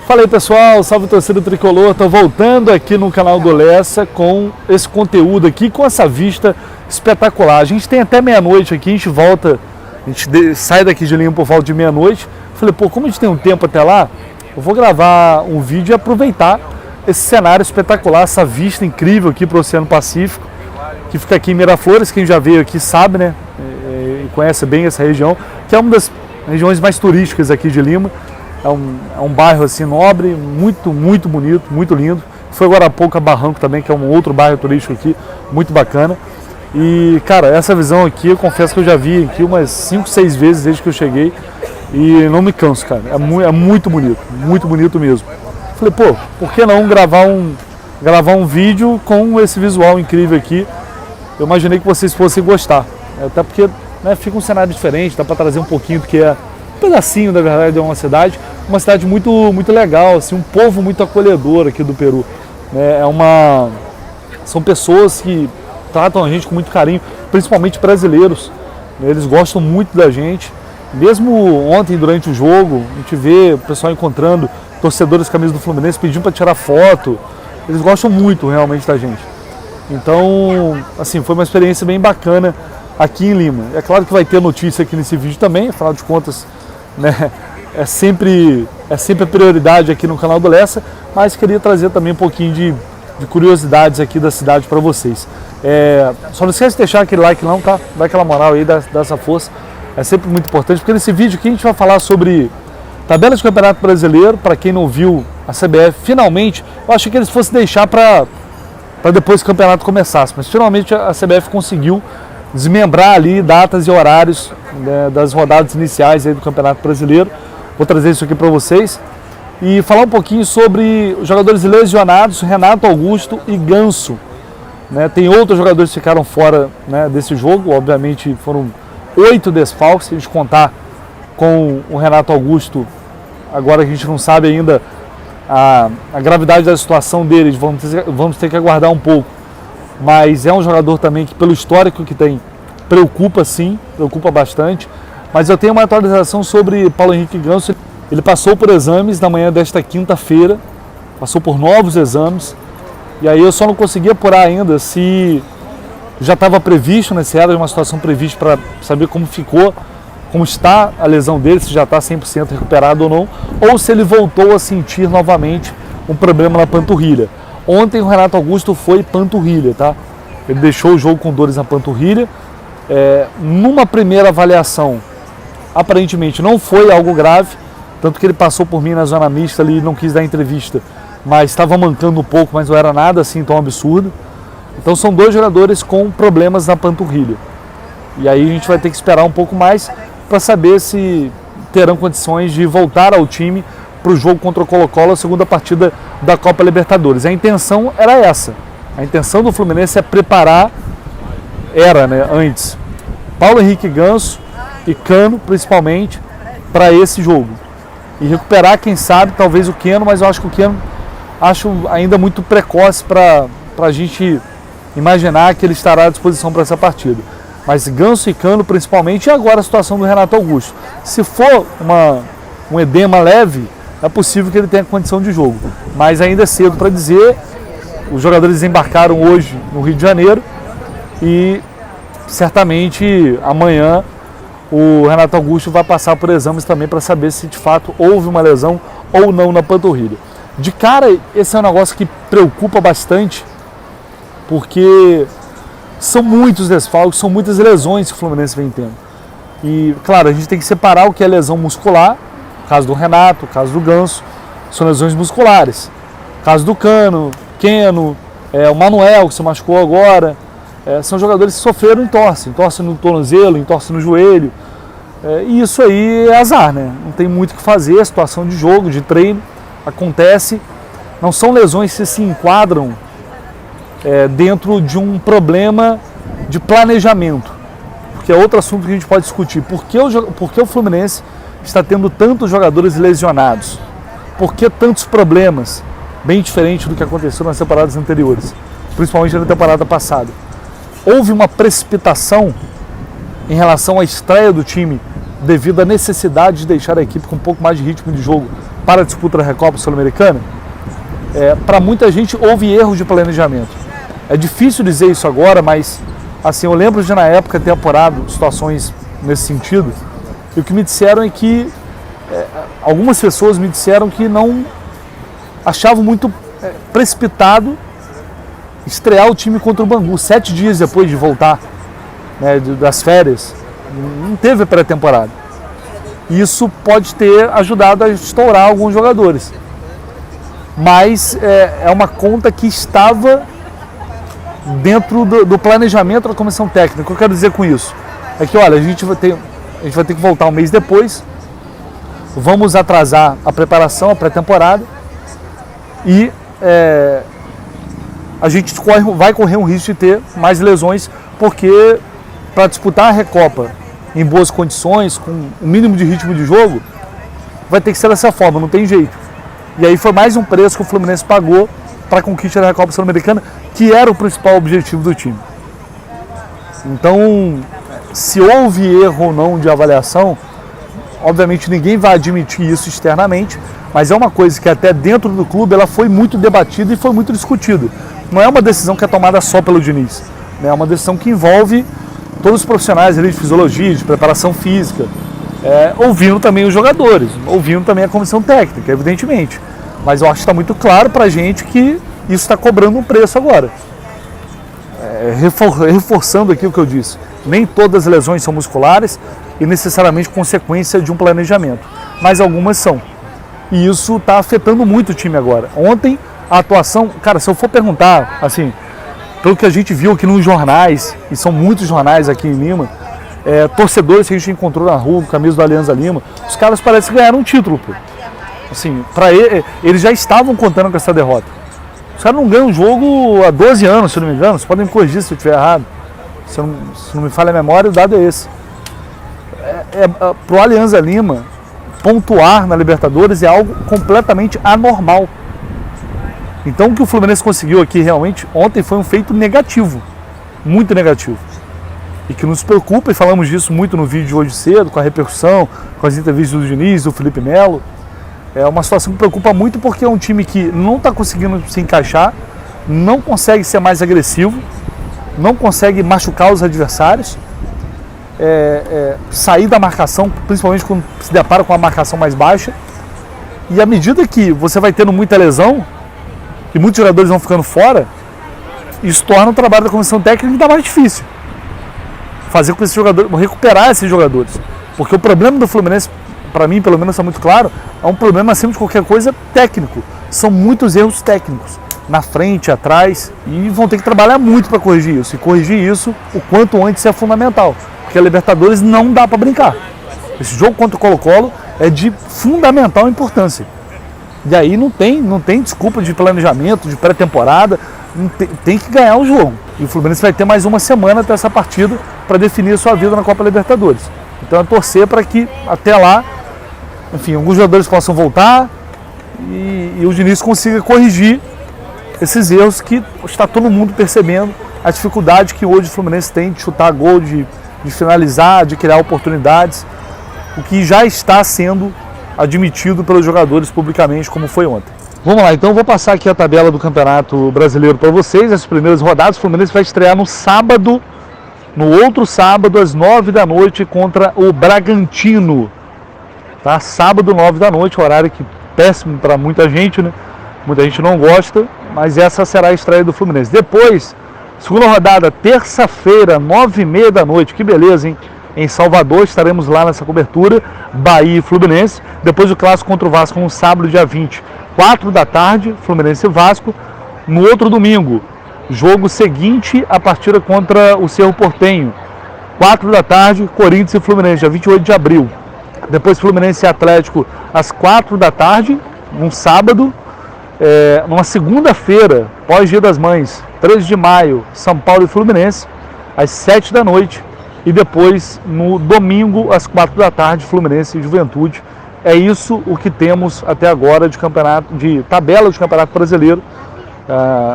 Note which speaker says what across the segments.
Speaker 1: Fala aí pessoal, salve torcida tricolor, tô voltando aqui no canal do Lessa com esse conteúdo aqui, com essa vista espetacular. A gente tem até meia-noite aqui, a gente volta, a gente sai daqui de Lima por volta de meia-noite. Falei, pô, como a gente tem um tempo até lá, eu vou gravar um vídeo e aproveitar esse cenário espetacular, essa vista incrível aqui para o Oceano Pacífico, que fica aqui em Miraflores. Quem já veio aqui sabe, né, e conhece bem essa região, que é uma das regiões mais turísticas aqui de Lima. É um bairro assim nobre, muito bonito, muito lindo. Foi agora há pouco a Barranco também, que é um outro bairro turístico aqui, muito bacana. E cara, essa visão aqui, eu confesso que eu já vi aqui umas 5, 6 vezes desde que eu cheguei e não me canso, cara. É muito bonito mesmo. Falei, pô, por que não gravar um vídeo com esse visual incrível aqui? Eu imaginei que vocês fossem gostar, até porque, né, fica um cenário diferente, dá para trazer um pouquinho do que é um pedacinho, na verdade, de uma cidade muito legal, assim, um povo muito acolhedor aqui do Peru. São pessoas que tratam a gente com muito carinho, principalmente brasileiros, né? Eles gostam muito da gente. Mesmo ontem, durante o jogo, a gente vê o pessoal encontrando torcedores com a camisa do Fluminense, pedindo para tirar foto. Eles gostam muito realmente da gente. Então, assim, foi uma experiência bem bacana aqui em Lima. É claro que vai ter notícia aqui nesse vídeo também, afinal de contas, né, é sempre a prioridade aqui no canal do Lessa, mas queria trazer também um pouquinho de curiosidades aqui da cidade para vocês. Só não esquece de deixar aquele like não, tá? Dá aquela moral aí, dá essa força. É sempre muito importante, porque nesse vídeo aqui a gente vai falar sobre tabela de Campeonato Brasileiro. Para quem não viu, a CBF finalmente, eu achei que eles fossem deixar para depois que o campeonato começasse, mas finalmente a CBF conseguiu desmembrar ali datas e horários, né, das rodadas iniciais aí do Campeonato Brasileiro. Vou trazer isso aqui para vocês e falar um pouquinho sobre os jogadores lesionados, Renato Augusto e Ganso, né? Tem outros jogadores que ficaram fora, né, desse jogo, obviamente foram 8 desfalques, se a gente contar com o Renato Augusto. Agora a gente não sabe ainda a gravidade da situação dele, vamos ter que aguardar um pouco. Mas é um jogador também que, pelo histórico que tem, preocupa sim, preocupa bastante. Mas eu tenho uma atualização sobre Paulo Henrique Ganso. Ele passou por exames na manhã desta quinta-feira, passou por novos exames, e aí eu só não consegui apurar ainda se já estava previsto, né, se era uma situação prevista, para saber como ficou, como está a lesão dele, se já está 100% recuperado ou não, ou se ele voltou a sentir novamente um problema na panturrilha. Ontem o Renato Augusto foi panturrilha, tá? Ele deixou o jogo com dores na panturrilha. Numa primeira avaliação, aparentemente não foi algo grave, tanto que ele passou por mim na zona mista ali e não quis dar entrevista, mas estava mancando um pouco, mas não era nada assim tão absurdo. Então são 2 jogadores com problemas na panturrilha. E aí a gente vai ter que esperar um pouco mais para saber se terão condições de voltar ao time para o jogo contra o Colo-Colo, a segunda partida da Copa Libertadores. A intenção era essa. A intenção do Fluminense é preparar, antes, Paulo Henrique Ganso e Cano, principalmente, para esse jogo. E recuperar, quem sabe, talvez o Keno, mas eu acho que o Keno acho ainda muito precoce para a gente imaginar que ele estará à disposição para essa partida. Mas Ganso e Cano, principalmente, e agora a situação do Renato Augusto. Se for um edema leve, é possível que ele tenha condição de jogo, mas ainda é cedo para dizer. Os jogadores desembarcaram hoje no Rio de Janeiro e certamente amanhã o Renato Augusto vai passar por exames também para saber se de fato houve uma lesão ou não na panturrilha. De cara, esse é um negócio que preocupa bastante, porque são muitos desfalques, são muitas lesões que o Fluminense vem tendo. E claro, a gente tem que separar o que é lesão muscular. Caso do Renato, caso do Ganso, são lesões musculares. Caso do Cano, Keno, o Manuel, que se machucou agora, são jogadores que sofreram entorse no tornozelo, entorse no joelho. E isso aí é azar, né? Não tem muito o que fazer, a situação de jogo, de treino, acontece. Não são lesões que se enquadram dentro de um problema de planejamento, porque é outro assunto que a gente pode discutir. Por que o Fluminense está tendo tantos jogadores lesionados? Por que tantos problemas? Bem diferente do que aconteceu nas temporadas anteriores, principalmente na temporada passada. Houve uma precipitação em relação à estreia do time devido à necessidade de deixar a equipe com um pouco mais de ritmo de jogo para a disputa da Recopa Sul-Americana, para muita gente houve erros de planejamento. É difícil dizer isso agora, mas assim, eu lembro de na época ter apurado situações nesse sentido, e o que me disseram é que algumas pessoas me disseram que não achavam muito precipitado estrear o time contra o Bangu 7 dias depois de voltar, né, das férias. Não teve pré-temporada. Isso pode ter ajudado a estourar alguns jogadores, mas é uma conta que estava dentro do planejamento da comissão técnica. O que eu quero dizer com isso é que, olha, a gente vai ter que voltar um mês depois, vamos atrasar a preparação, a pré-temporada, e a gente vai correr um risco de ter mais lesões, porque para disputar a Recopa em boas condições, com o mínimo de ritmo de jogo, vai ter que ser dessa forma, não tem jeito. E aí foi mais um preço que o Fluminense pagou para a conquista da Recopa Sul-Americana, que era o principal objetivo do time. Então, se houve erro ou não de avaliação, obviamente ninguém vai admitir isso externamente, mas é uma coisa que até dentro do clube ela foi muito debatida e foi muito discutida. Não é uma decisão que é tomada só pelo Diniz, né? É uma decisão que envolve todos os profissionais ali de fisiologia, de preparação física, ouvindo também os jogadores, ouvindo também a comissão técnica, evidentemente. Mas eu acho que está muito claro para a gente que isso está cobrando um preço agora. Reforçando aqui o que eu disse, nem todas as lesões são musculares e necessariamente consequência de um planejamento, mas algumas são. E isso está afetando muito o time agora. Ontem, a atuação, cara, se eu for perguntar, assim, pelo que a gente viu aqui nos jornais, e são muitos jornais aqui em Lima, torcedores que a gente encontrou na rua, com camisa do Alianza Lima, os caras parecem que ganharam um título, pô. Assim, eles já estavam contando com essa derrota. Os caras não ganham um jogo há 12 anos, se não me engano. Vocês podem me corrigir se eu estiver errado. Se não me falha a memória, o dado é esse. Para o Alianza Lima, pontuar na Libertadores é algo completamente anormal. Então o que o Fluminense conseguiu aqui realmente ontem foi um feito negativo, muito negativo. E que nos preocupa, e falamos disso muito no vídeo de hoje cedo, com a repercussão, com as entrevistas do Diniz, do Felipe Melo. É uma situação que preocupa muito porque é um time que não está conseguindo se encaixar, não consegue ser mais agressivo, não consegue machucar os adversários, sair da marcação, principalmente quando se depara com uma marcação mais baixa. E à medida que você vai tendo muita lesão, e muitos jogadores vão ficando fora, isso torna o trabalho da comissão técnica ainda mais difícil. Fazer com que esses jogadores, recuperar esses jogadores. Porque o problema do Fluminense, para mim pelo menos está muito claro, é um problema acima de qualquer coisa técnico. São muitos erros técnicos, na frente, atrás, e vão ter que trabalhar muito para corrigir isso. E corrigir isso o quanto antes é fundamental, porque a Libertadores não dá para brincar. Esse jogo contra o Colo-Colo é de fundamental importância. E aí não tem desculpa de planejamento, de pré-temporada, tem que ganhar o jogo. E o Fluminense vai ter mais uma semana até essa partida para definir a sua vida na Copa Libertadores. Então é torcer para que até lá, enfim, alguns jogadores possam voltar e o Diniz consiga corrigir esses erros que está todo mundo percebendo, a dificuldade que hoje o Fluminense tem de chutar gol, de finalizar, de criar oportunidades, o que já está sendo admitido pelos jogadores publicamente, como foi ontem. Vamos lá, então eu vou passar aqui a tabela do Campeonato Brasileiro para vocês, as primeiras rodadas. O Fluminense vai estrear no sábado, no outro sábado, às 9 da noite, contra o Bragantino. Tá? Sábado, 9 da noite, horário que péssimo para muita gente, né? Muita gente não gosta, mas essa será a estreia do Fluminense. Depois, segunda rodada, terça-feira, 9h30 da noite, que beleza, hein? Em Salvador, estaremos lá nessa cobertura, Bahia e Fluminense. Depois o clássico contra o Vasco no sábado, dia 20, 4 da tarde, Fluminense e Vasco. No outro domingo, jogo seguinte, a partida contra o Cerro Porteño, 4 da tarde, Corinthians e Fluminense, dia 28 de abril. Depois Fluminense e Atlético, às 4 da tarde, num sábado. Numa segunda-feira, pós-Dia das Mães, 13 de maio, São Paulo e Fluminense, às 7 da noite. E depois, no domingo, às 4 da tarde, Fluminense e Juventude. É isso o que temos até agora de tabela de Campeonato Brasileiro,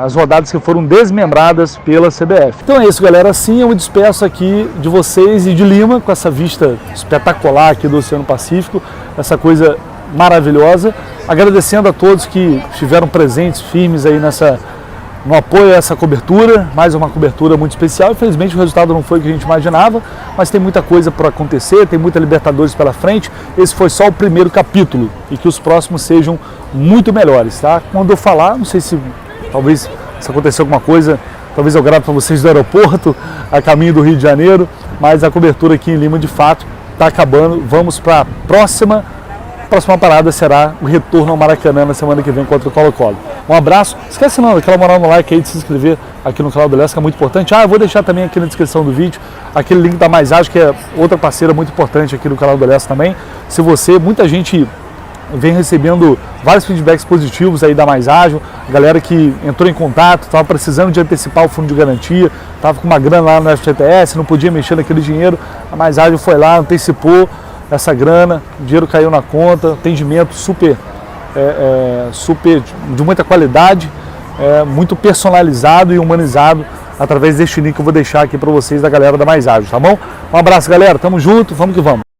Speaker 1: as rodadas que foram desmembradas pela CBF. Então é isso, galera. Assim eu me despeço aqui de vocês e de Lima, com essa vista espetacular aqui do Oceano Pacífico, essa coisa maravilhosa. Agradecendo a todos que estiveram presentes, firmes aí no apoio a essa cobertura, mais uma cobertura muito especial. Infelizmente o resultado não foi o que a gente imaginava, mas tem muita coisa para acontecer, tem muita Libertadores pela frente. Esse foi só o primeiro capítulo e que os próximos sejam muito melhores, tá? Quando eu falar, não sei se talvez se acontecer alguma coisa, talvez eu grave para vocês do aeroporto, a caminho do Rio de Janeiro, mas a cobertura aqui em Lima de fato está acabando. Vamos para a próxima parada será o retorno ao Maracanã na semana que vem contra o Colo-Colo. Um abraço, esquece não, aquela moral no like aí de se inscrever aqui no canal do Leste, que é muito importante. Eu vou deixar também aqui na descrição do vídeo aquele link da Mais Ágil, que é outra parceira muito importante aqui no canal do Leste também. Se você, muita gente vem recebendo vários feedbacks positivos aí da Mais Ágil, a galera que entrou em contato, estava precisando de antecipar o fundo de garantia, estava com uma grana lá no FGTS, não podia mexer naquele dinheiro, a Mais Ágil foi lá, antecipou essa grana, o dinheiro caiu na conta, atendimento super de muita qualidade, muito personalizado e humanizado através deste link que eu vou deixar aqui para vocês da galera da Mais Ágil, tá bom? Um abraço, galera, tamo junto, vamos que vamos.